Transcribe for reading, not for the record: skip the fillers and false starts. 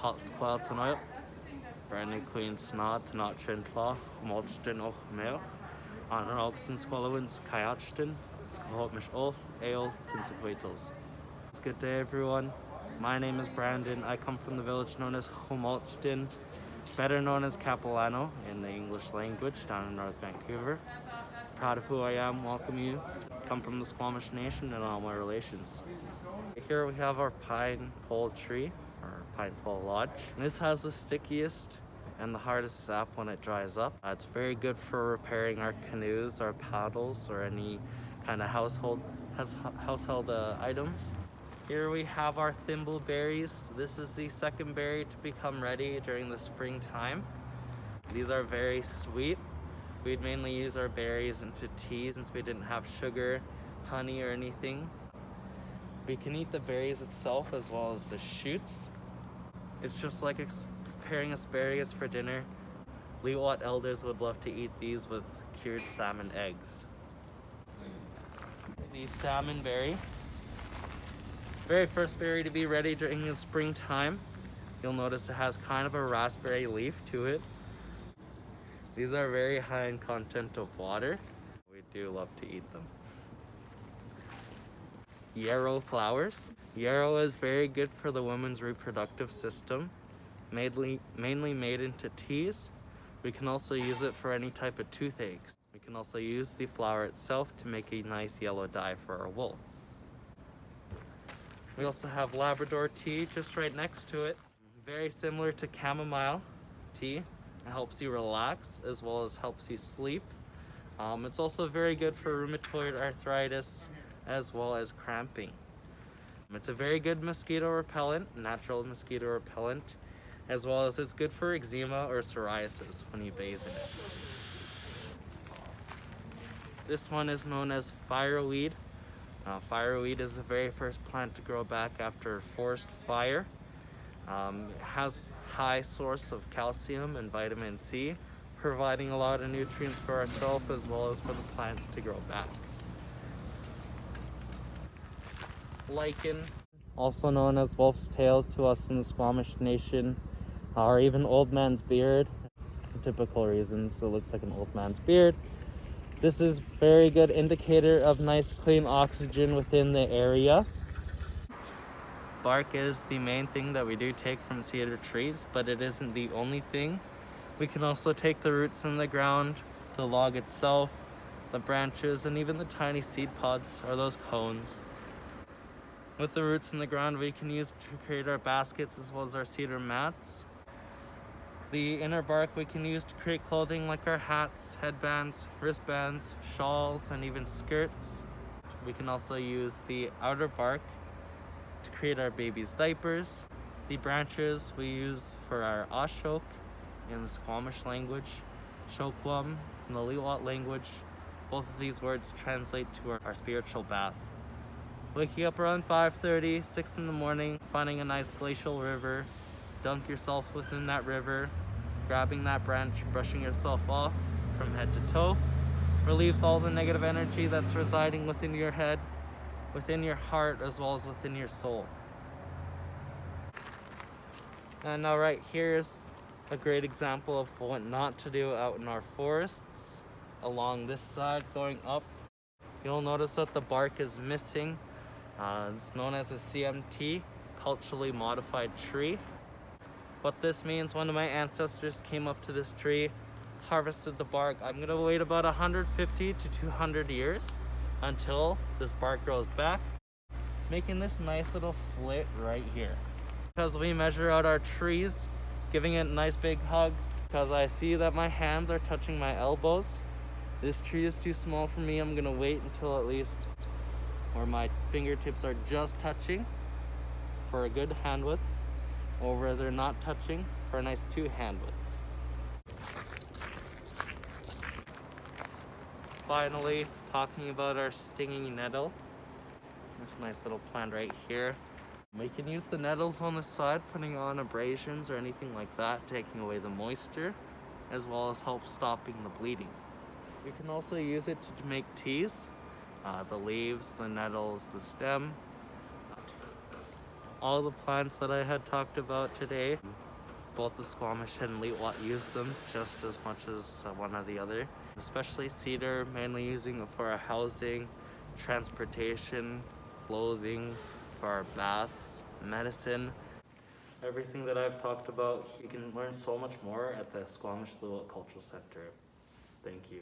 hot squal tonight. Brand new Queen Snod to not Trintlaw, Mulchton och Mail. On an Oxen Squallowins, Kayachton, Squamish Ol, Ale, Tinsequatals. It's a good day, everyone. My name is Brandon. I come from the village known as Homolchton, better known as Capilano in the English language, down in North Vancouver. Proud of who I am, welcome you. Come from the Squamish Nation and all my relations. Here we have our pine pole tree, or pine pole lodge. This has the stickiest and the hardest sap when it dries up. It's very good for repairing our canoes, our paddles, or any kind of household items. Here we have our thimbleberries. This is the second berry to become ready during the springtime. These are very sweet. We'd mainly use our berries into tea since we didn't have sugar, honey, or anything. We can eat the berries itself as well as the shoots. It's just like preparing asparagus for dinner. Lil'wat elders would love to eat these with cured salmon eggs. The salmon berry. Very first berry to be ready during the springtime. You'll notice it has kind of a raspberry leaf to it. These are very high in content of water. We do love to eat them. Yarrow flowers. Yarrow is very good for the woman's reproductive system, mainly made into teas. We can also use it for any type of toothaches. We can also use the flower itself to make a nice yellow dye for our wool. We also have Labrador tea just right next to it. Very similar to chamomile tea. It helps you relax as well as helps you sleep. It's also very good for rheumatoid arthritis as well as cramping. It's a very good mosquito repellent, natural mosquito repellent, as well as it's good for eczema or psoriasis when you bathe in it. This one is known as fireweed. Fireweed is the very first plant to grow back after forest fire. It has high source of calcium and vitamin C, providing a lot of nutrients for ourselves as well as for the plants to grow back. Lichen, also known as wolf's tail to us in the Squamish Nation, or even old man's beard. For typical reasons, it looks like an old man's beard. This is very good indicator of nice clean oxygen within the area. Bark is the main thing that we do take from cedar trees, but it isn't the only thing. We can also take the roots in the ground, the log itself, the branches, and even the tiny seed pods or those cones. With the roots in the ground, we can use to create our baskets as well as our cedar mats. The inner bark we can use to create clothing like our hats, headbands, wristbands, shawls, and even skirts. We can also use the outer bark to create our baby's diapers. The branches we use for our ashok in the Squamish language, shokwam in the Lil'wat language. Both of these words translate to our spiritual bath. Waking up around 5:30, 6 in the morning, finding a nice glacial river, dunk yourself within that river, grabbing that branch, brushing yourself off from head to toe, relieves all the negative energy that's residing within your head, within your heart, as well as within your soul. And now right here's a great example of what not to do out in our forests. Along this side, going up, you'll notice that the bark is missing. It's known as a CMT, culturally modified tree. What this means, one of my ancestors came up to this tree, harvested the bark. I'm gonna wait about 150 to 200 years until this bark grows back, making this nice little slit right here. Because we measure out our trees, giving it a nice big hug, because I see that my hands are touching my elbows. This tree is too small for me. I'm gonna wait until at least where my fingertips are just touching for a good hand width, or where they're not touching for a nice 2 hand widths. Finally, talking about our stinging nettle. This nice little plant right here. We can use the nettles on the side, putting on abrasions or anything like that, taking away the moisture, as well as help stopping the bleeding. We can also use it to make teas. The leaves, the nettles, the stem. all the plants that I had talked about today. Both the Squamish and Lil'wat use them just as much as one or the other. Especially cedar, mainly using it for our housing, transportation, clothing, for our baths, medicine. Everything that I've talked about, you can learn so much more at the Squamish Lil'wat Cultural Centre. Thank you.